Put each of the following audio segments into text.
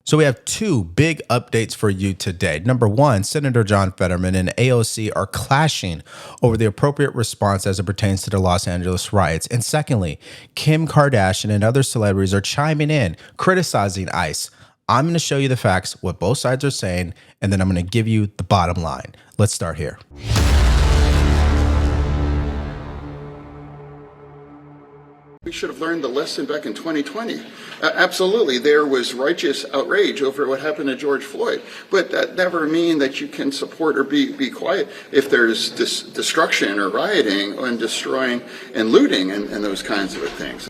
So we have two big updates for you today. Number one, Senator John Fetterman and AOC are clashing over the appropriate response as it pertains to the Los Angeles riots. And secondly, Kim Kardashian and other celebrities are chiming in, criticizing ICE. I'm going to show you the facts, what both sides are saying, and then I'm going to give you the bottom line. Let's start here. We should have learned the lesson back in 2020. Absolutely, there was righteous outrage over what happened to George Floyd, but that never means that you can support or be quiet if there's destruction or rioting and destroying and looting and those kinds of things.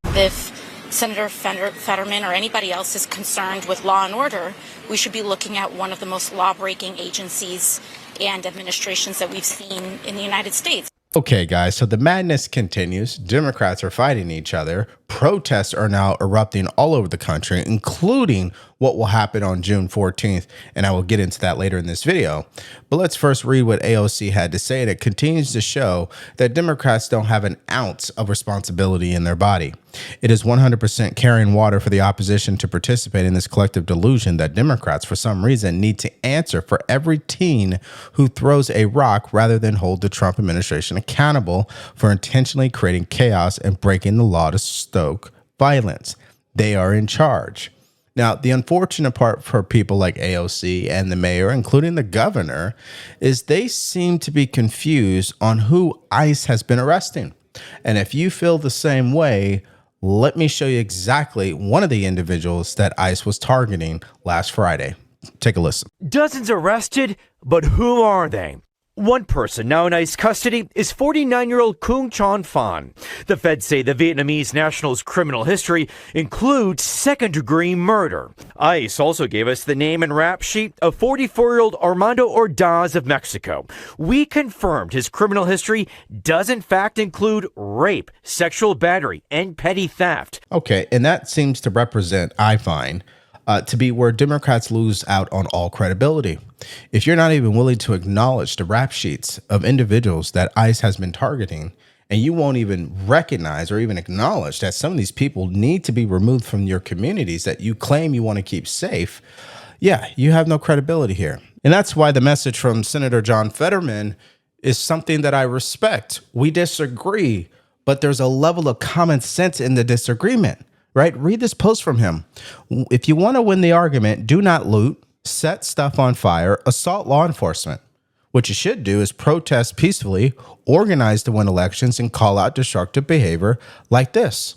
If Senator Fetterman or anybody else is concerned with law and order, we should be looking at one of the most law-breaking agencies and administrations that we've seen in the United States. Okay, guys, so the madness continues. Democrats are fighting each other. Protests are now erupting all over the country, including what will happen on June 14th, and I will get into that later in this video. But let's first read what AOC had to say, and it continues to show that Democrats don't have an ounce of responsibility in their body. It is 100% carrying water for the opposition to participate in this collective delusion that Democrats, for some reason, need to answer for every teen who throws a rock rather than hold the Trump administration accountable for intentionally creating chaos and breaking the law to stoke violence. They are in charge. Now, the unfortunate part for people like AOC and the mayor, including the governor, is they seem to be confused on who ICE has been arresting. And if you feel the same way, let me show you exactly one of the individuals that ICE was targeting last Friday. Take a listen. Dozens arrested, but who are they? One person now in ICE custody is 49-year-old Kung Chon Phan. The feds say the Vietnamese national's criminal history includes second-degree murder. ICE also gave us the name and rap sheet of 44-year-old Armando Ordaz of Mexico. We confirmed his criminal history does in fact include rape, sexual battery, and petty theft. Okay, and that seems to represent, I find, to be where Democrats lose out on all credibility. If you're not even willing to acknowledge the rap sheets of individuals that ICE has been targeting, and you won't even recognize or even acknowledge that some of these people need to be removed from your communities that you claim you want to keep safe, yeah, you have no credibility here. And that's why the message from Senator John Fetterman is something that I respect. We disagree, but there's a level of common sense in the disagreement. Right? Read this post from him. If you want to win the argument, do not loot, set stuff on fire, assault law enforcement. What you should do is protest peacefully, organize to win elections, and call out destructive behavior like this.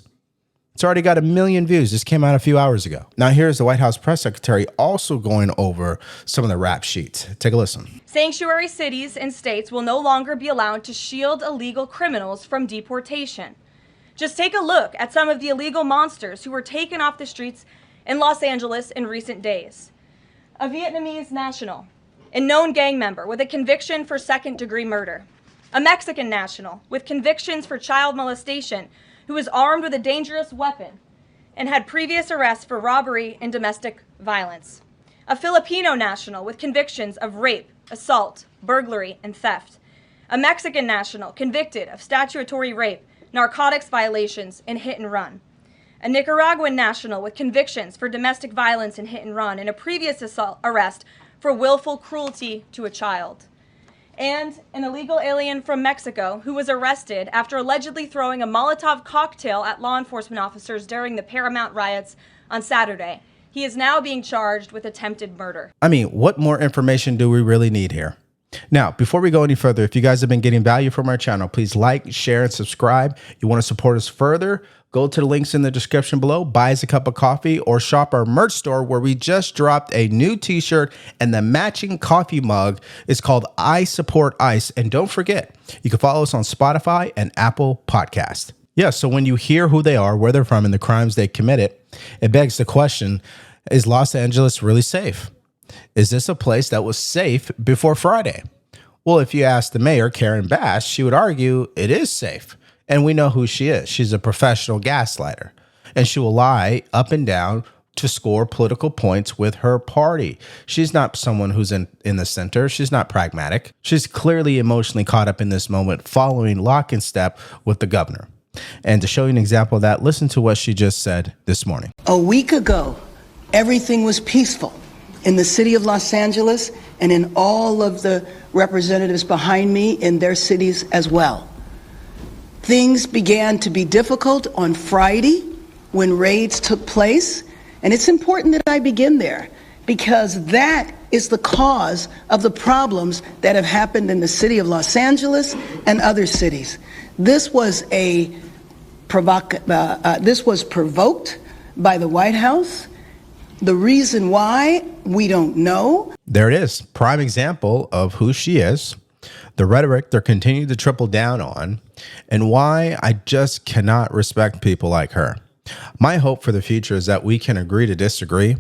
It's already got 1 million views. This came out a few hours ago. Now here's the White House press secretary also going over some of the rap sheets. Take a listen. Sanctuary cities and states will no longer be allowed to shield illegal criminals from deportation. Just take a look at some of the illegal monsters who were taken off the streets in Los Angeles in recent days. A Vietnamese national, a known gang member with a conviction for second-degree murder. A Mexican national with convictions for child molestation who was armed with a dangerous weapon and had previous arrests for robbery and domestic violence. A Filipino national with convictions of rape, assault, burglary, and theft. A Mexican national convicted of statutory rape, narcotics violations, and hit and run. A Nicaraguan national with convictions for domestic violence and hit and run, and a previous arrest for willful cruelty to a child. And an illegal alien from Mexico who was arrested after allegedly throwing a Molotov cocktail at law enforcement officers during the Paramount riots on Saturday. He is now being charged with attempted murder. I mean, what more information do we really need here? Now, before we go any further, if you guys have been getting value from our channel, please like, share, and subscribe. You want to support us further, go to the links in the description below, buy us a cup of coffee, or shop our merch store where we just dropped a new t-shirt and the matching coffee mug is called I Support ICE. And don't forget, you can follow us on Spotify and Apple Podcast. Yeah, so when you hear who they are, where they're from, and the crimes they committed, it begs the question, is Los Angeles really safe? Is this a place that was safe before Friday? Well, if you ask the mayor, Karen Bass, she would argue it is safe. And we know who she is. She's a professional gaslighter. And she will lie up and down to score political points with her party. She's not someone who's in the center. She's not pragmatic. She's clearly emotionally caught up in this moment, following lock and step with the governor. And to show you an example of that, listen to what she just said this morning. A week ago, everything was peaceful in the city of Los Angeles and in all of the representatives behind me in their cities as well. Things began to be difficult on Friday when raids took place, and it's important that I begin there because that is the cause of the problems that have happened in the city of Los Angeles and other cities. This was this was provoked by the White House. The reason why, we don't know. There it is. Prime example of who she is, the rhetoric they're continuing to triple down on, and why I just cannot respect people like her. My hope for the future is that we can agree to disagree,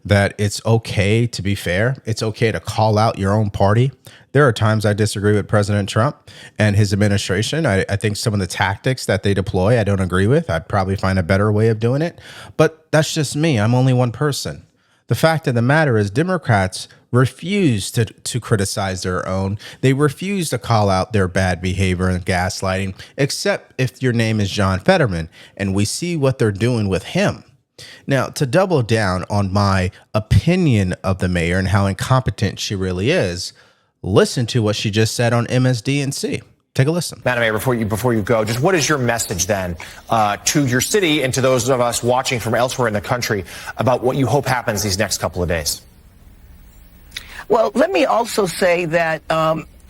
that it's okay to be fair. It's okay to call out your own party. There are times I disagree with President Trump and his administration. I think some of the tactics that they deploy, I don't agree with. I'd probably find a better way of doing it. But that's just me. I'm only one person. The fact of the matter is Democrats refuse to criticize their own. They refuse to call out their bad behavior and gaslighting, except if your name is John Fetterman, and we see what they're doing with him. Now, to double down on my opinion of the mayor and how incompetent she really is, listen to what she just said on MSDNC. Take a listen. Madam Mayor, before you go, just what is your message then to your city and to those of us watching from elsewhere in the country about what you hope happens these next couple of days? Well, let me also say that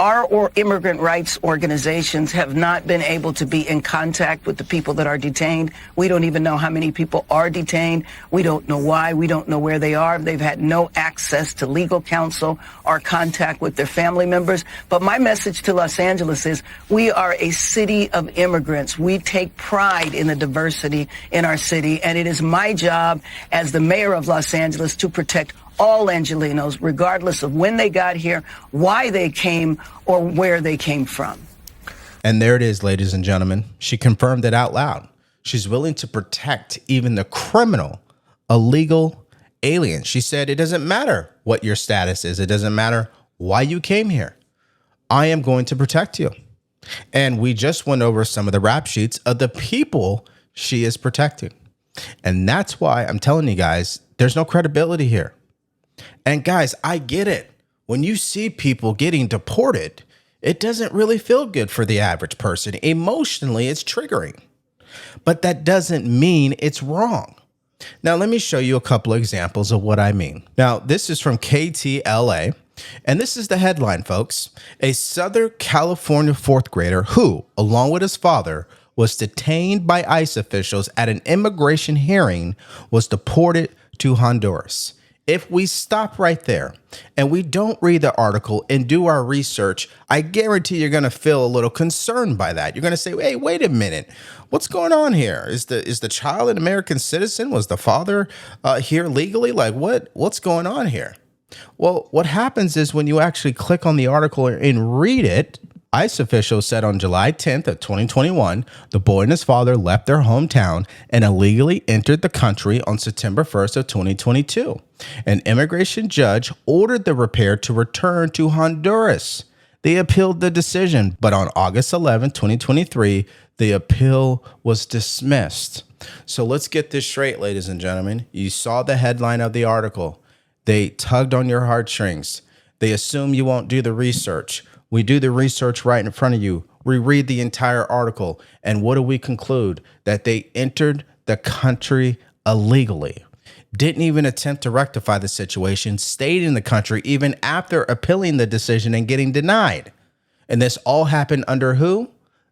our immigrant rights organizations have not been able to be in contact with the people that are detained. We don't even know how many people are detained. We don't know why. We don't know where they are. They've had no access to legal counsel or contact with their family members. But my message to Los Angeles is we are a city of immigrants. We take pride in the diversity in our city, and it is my job as the mayor of Los Angeles to protect all Angelenos, regardless of when they got here, why they came, or where they came from. And there it is, ladies and gentlemen. She confirmed it out loud. She's willing to protect even the criminal, illegal alien. She said, it doesn't matter what your status is. It doesn't matter why you came here. I am going to protect you. And we just went over some of the rap sheets of the people she is protecting. And that's why I'm telling you guys, there's no credibility here. And guys, I get it. When you see people getting deported, it doesn't really feel good for the average person. Emotionally, it's triggering. But that doesn't mean it's wrong. Now, let me show you a couple of examples of what I mean. Now, this is from KTLA, and this is the headline, folks. A Southern California fourth grader who, along with his father, was detained by ICE officials at an immigration hearing was deported to Honduras. If we stop right there and we don't read the article and do our research, I guarantee you're going to feel a little concerned by that. You're going to say, hey, wait a minute. What's going on here? Is the child an American citizen? Was the father here legally? Like what's going on here? Well, what happens is when you actually click on the article and read it, ICE officials said on July 10th of 2021, the boy and his father left their hometown and illegally entered the country on September 1st of 2022. An immigration judge ordered the pair to return to Honduras. They appealed the decision, but on August 11, 2023, the appeal was dismissed. So let's get this straight, ladies and gentlemen. You saw the headline of the article. They tugged on your heartstrings. They assume you won't do the research. We do the research right in front of you. We read the entire article. And what do we conclude? That they entered the country illegally. Didn't even attempt to rectify the situation, stayed in the country even after appealing the decision and getting denied. And this all happened under who?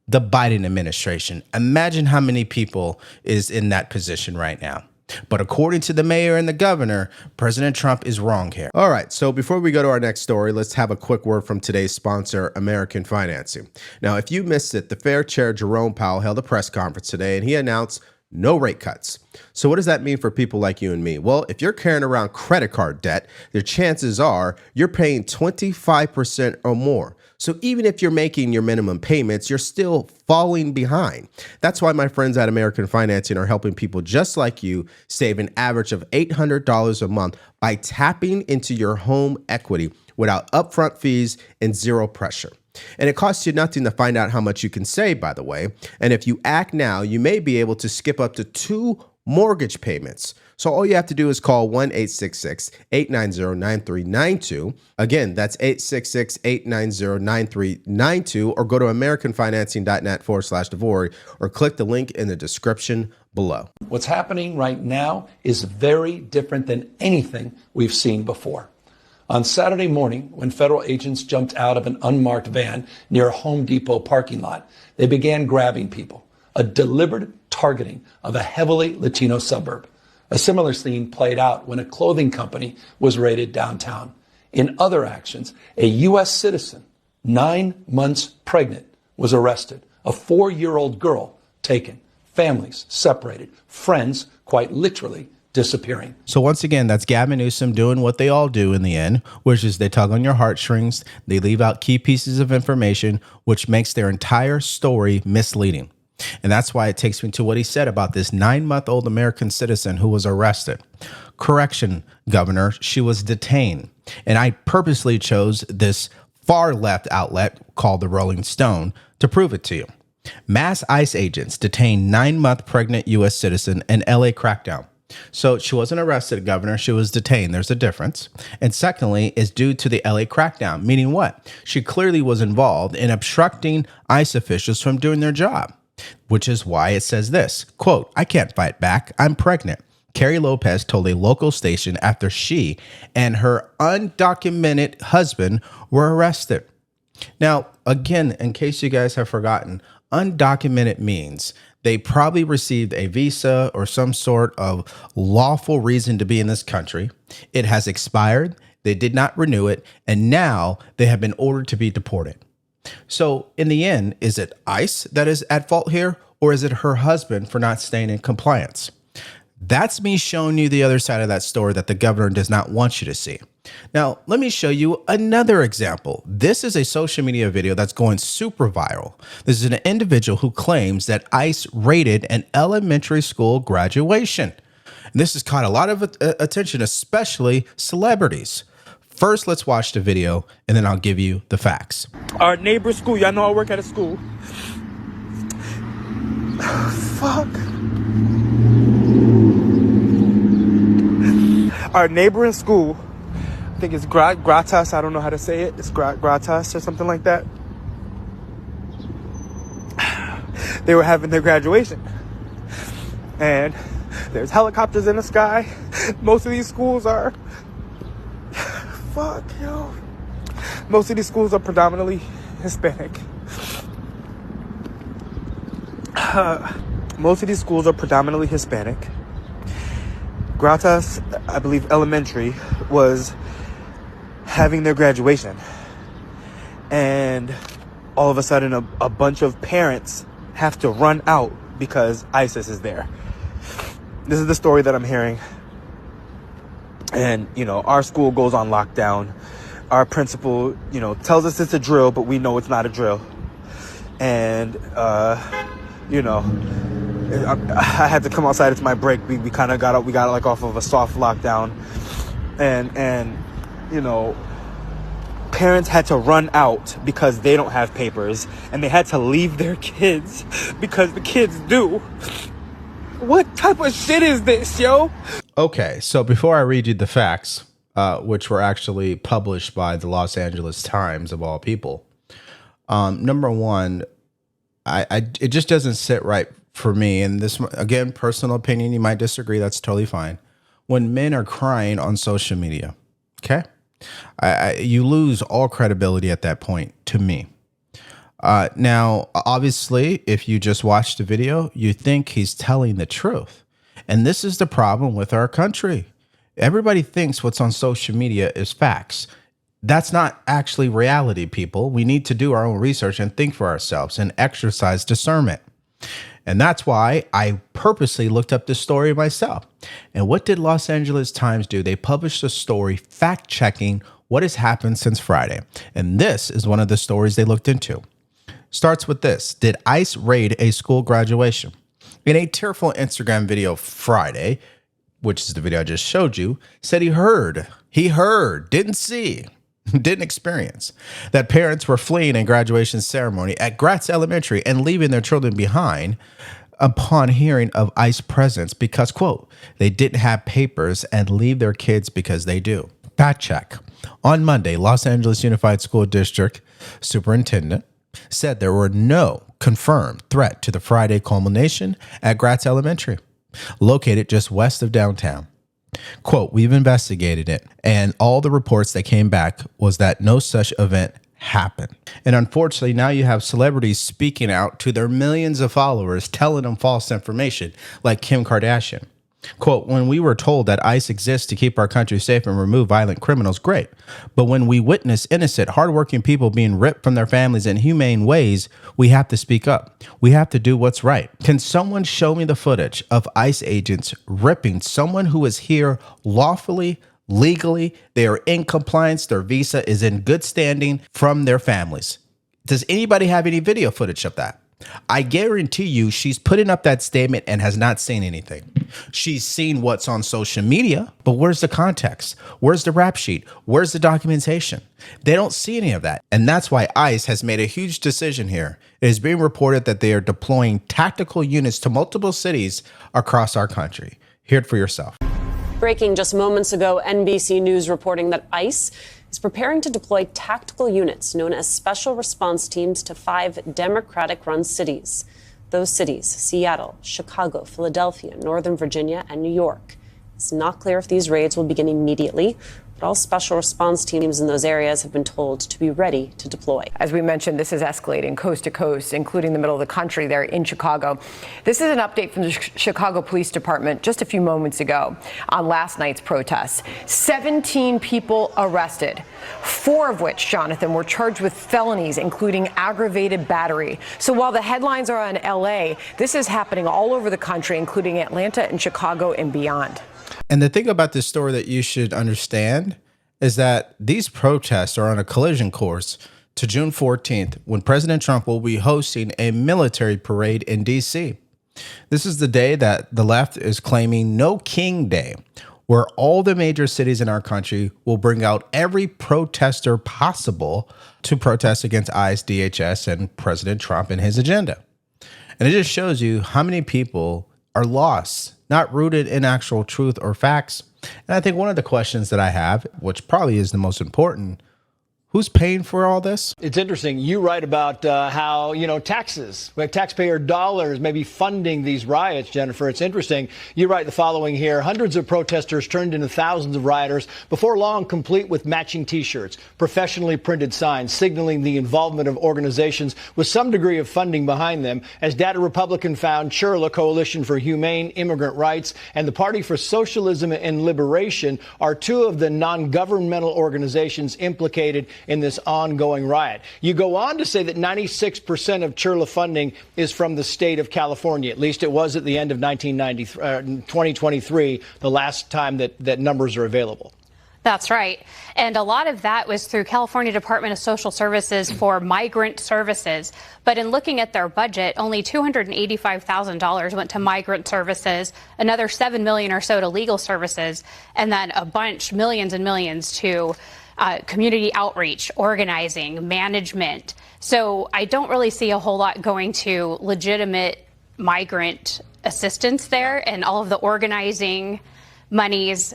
The Biden administration. Imagine how many people is in that position right now. But according to the mayor and the governor, President Trump is wrong here. All right, so before we go to our next story, let's have a quick word from today's sponsor, American Financing. Now, if you missed it, the Fair Chair Jerome Powell held a press conference today, and he announced no rate cuts. So what does that mean for people like you and me? Well, if you're carrying around credit card debt, the chances are you're paying 25% or more. So even if you're making your minimum payments, you're still falling behind. That's why my friends at American Financing are helping people just like you save an average of $800 a month by tapping into your home equity without upfront fees and zero pressure. And it costs you nothing to find out how much you can save, by the way. And if you act now, you may be able to skip up to 2 mortgage payments. So all you have to do is call 1-866-890-9392. Again, that's 866-890-9392, or go to americanfinancing.net/Devore, or click the link in the description below. What's happening right now is very different than anything we've seen before. On Saturday morning, when federal agents jumped out of an unmarked van near a Home Depot parking lot, they began grabbing people, a deliberate targeting of a heavily Latino suburb. A similar scene played out when a clothing company was raided downtown. In other actions, a U.S. citizen, 9 months pregnant, was arrested. A 4-year-old girl taken. Families separated. Friends, quite literally, disappearing. So once again, that's Gavin Newsom doing what they all do in the end, which is they tug on your heartstrings. They leave out key pieces of information, which makes their entire story misleading. And that's why it takes me to what he said about this 9-month-old American citizen who was arrested. Correction, Governor, she was detained. And I purposely chose this far left outlet called the Rolling Stone to prove it to you. Mass ICE agents detained 9-month pregnant U.S. citizen in LA crackdown. So she wasn't arrested, Governor. She was detained. There's a difference. And secondly, is due to the LA crackdown, meaning what? She clearly was involved in obstructing ICE officials from doing their job, which is why it says this, quote, "I can't fight back. I'm pregnant." Carrie Lopez told a local station after she and her undocumented husband were arrested. Now, again, in case you guys have forgotten, undocumented means they probably received a visa or some sort of lawful reason to be in this country. It has expired. They did not renew it. And now they have been ordered to be deported. So in the end, is it ICE that is at fault here, or is it her husband for not staying in compliance? That's me showing you the other side of that story that the governor does not want you to see. Now, let me show you another example. This is a social media video that's going super viral. This is an individual who claims that ICE raided an elementary school graduation. And this has caught a lot of attention, especially celebrities. First, let's watch the video, and then I'll give you the facts. Our neighbor's school, y'all know I work at a school. Fuck. Our neighboring school, I think it's Gratas, I don't know how to say it. It's Gratas or something like that. They were having their graduation. And there's helicopters in the sky. Most of these schools are... Fuck, yo. Most of these schools are predominantly Hispanic. Gratas, I believe elementary, was having their graduation. And all of a sudden, a bunch of parents have to run out because ISIS is there. This is the story that I'm hearing. And, you know, our school goes on lockdown. Our principal, you know, tells us it's a drill, but we know it's not a drill. And, you know, I had to come outside. It's my break. We kind of got like off of a soft lockdown. And, you know, parents had to run out because they don't have papers. And they had to leave their kids because the kids do. What type of shit is this, yo? Okay, so before I read you the facts, which were actually published by the Los Angeles Times of all people, number one, it just doesn't sit right for me. And this, again, personal opinion, you might disagree. That's totally fine. When men are crying on social media, okay, you lose all credibility at that point to me. Now, obviously, if you just watch the video, you think he's telling the truth. And this is the problem with our country. Everybody thinks what's on social media is facts. That's not actually reality, people. We need to do our own research and think for ourselves and exercise discernment. And that's why I purposely looked up this story myself. And what did Los Angeles Times do? They published a story fact-checking what has happened since Friday. And this is one of the stories they looked into. Starts with this. Did ICE raid a school graduation? In a tearful Instagram video Friday, which is the video I just showed you, said he heard, didn't see, didn't experience, that parents were fleeing a graduation ceremony at Gratz Elementary and leaving their children behind. upon hearing of ICE presence because, quote, they didn't have papers and leave their kids because they do. Fact check. On Monday, Los Angeles Unified School District Superintendent said there were no confirmed threat to the Friday culmination at Gratz Elementary, located just west of downtown. Quote, we've investigated it, and all the reports that came back was that no such event happened. And unfortunately, now you have celebrities speaking out to their millions of followers, telling them false information, like Kim Kardashian. Quote, when we were told that ICE exists to keep our country safe and remove violent criminals, great. But when we witness innocent, hardworking people being ripped from their families in humane ways, we have to speak up. We have to do what's right. Can someone show me the footage of ICE agents ripping someone who is here lawfully, legally, they are in compliance, their visa is in good standing from their families? Does anybody have any video footage of that? I guarantee you she's putting up that statement and has not seen anything. She's seen what's on social media, but where's the context? Where's the rap sheet? Where's the documentation? They don't see any of that. And that's why ICE has made a huge decision here. It is being reported that they are deploying tactical units to multiple cities across our country. Hear it for yourself. Breaking just moments ago, NBC News reporting that ICE is preparing to deploy tactical units known as special response teams to 5 Democratic-run cities. Those cities, Seattle, Chicago, Philadelphia, Northern Virginia, and New York. It's not clear if these raids will begin immediately, but all special response teams in those areas have been told to be ready to deploy. As we mentioned, this is escalating coast to coast, including the middle of the country there in Chicago. This is an update from the Chicago Police Department just a few moments ago on last night's protests. 17 people arrested, 4 of which, Jonathan, were charged with felonies, including aggravated battery. So while the headlines are on LA, this is happening all over the country, including Atlanta and Chicago and beyond. And the thing about this story that you should understand is that these protests are on a collision course to June 14th, when President Trump will be hosting a military parade in D.C. This is the day that the left is claiming No King Day, where all the major cities in our country will bring out every protester possible to protest against ICE, DHS, and President Trump and his agenda. And it just shows you how many people are lost, not rooted in actual truth or facts. And I think one of the questions that I have, which probably is the most important, who's paying for all this? It's interesting. You write about how, taxes, taxpayer dollars may be funding these riots, Jennifer. It's interesting. You write the following here. Hundreds of protesters turned into thousands of rioters, before long complete with matching T-shirts, professionally printed signs signaling the involvement of organizations with some degree of funding behind them. As Data Republican found, CHURLA, Coalition for Humane Immigrant Rights, and the Party for Socialism and Liberation are 2 of the non-governmental organizations implicated in this ongoing riot. You go on to say that 96% of CHURLA funding is from the state of California. At least it was at the end of 2023, the last time that numbers are available. That's right. And a lot of that was through California Department of Social Services for migrant services. But in looking at their budget, only $285,000 went to migrant services, another $7 million or so to legal services, and then a bunch, millions and millions to community outreach, organizing, management. So I don't really see a whole lot going to legitimate migrant assistance there, and all of the organizing monies,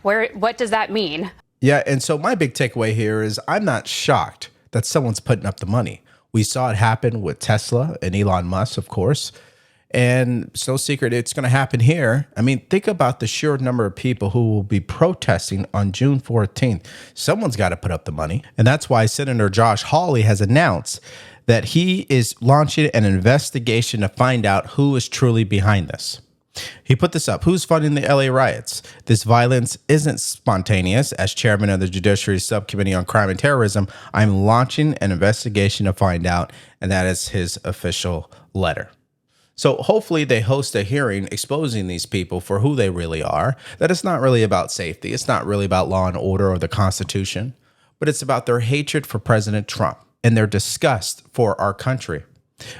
what does that mean? Yeah, and so my big takeaway here is I'm not shocked that someone's putting up the money. We saw it happen with Tesla and Elon Musk, of course. And it's no secret it's going to happen here. I mean, think about the sheer number of people who will be protesting on June 14th. Someone's got to put up the money. And that's why Senator Josh Hawley has announced that he is launching an investigation to find out who is truly behind this. He put this up. Who's funding the LA riots? This violence isn't spontaneous. As chairman of the Judiciary Subcommittee on Crime and Terrorism, I'm launching an investigation to find out. And that is his official letter. So hopefully they host a hearing exposing these people for who they really are, that it's not really about safety. It's not really about law and order or the Constitution, but it's about their hatred for President Trump and their disgust for our country,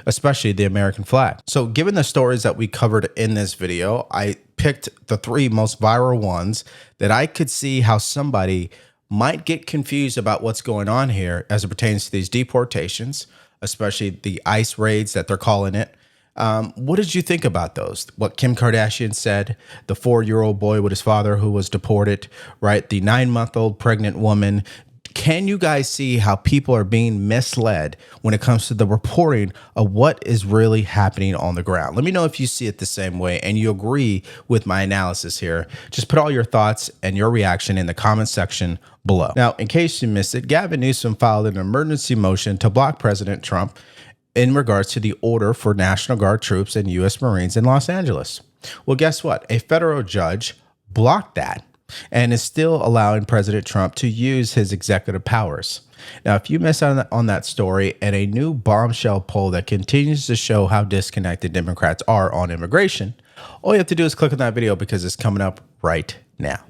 especially the American flag. So given the stories that we covered in this video, I picked the 3 most viral ones that I could see how somebody might get confused about what's going on here as it pertains to these deportations, especially the ICE raids that they're calling it. What did you think about those? What Kim Kardashian said, the 4-year-old boy with his father who was deported, right? The 9-month-old pregnant woman. Can you guys see how people are being misled when it comes to the reporting of what is really happening on the ground? Let me know if you see it the same way and you agree with my analysis here. Just put all your thoughts and your reaction in the comment section below. Now, in case you missed it, Gavin Newsom filed an emergency motion to block President Trump in regards to the order for National Guard troops and U.S. Marines in Los Angeles. Well, guess what? A federal judge blocked that and is still allowing President Trump to use his executive powers. Now, if you miss out on that story and a new bombshell poll that continues to show how disconnected Democrats are on immigration, all you have to do is click on that video because it's coming up right now.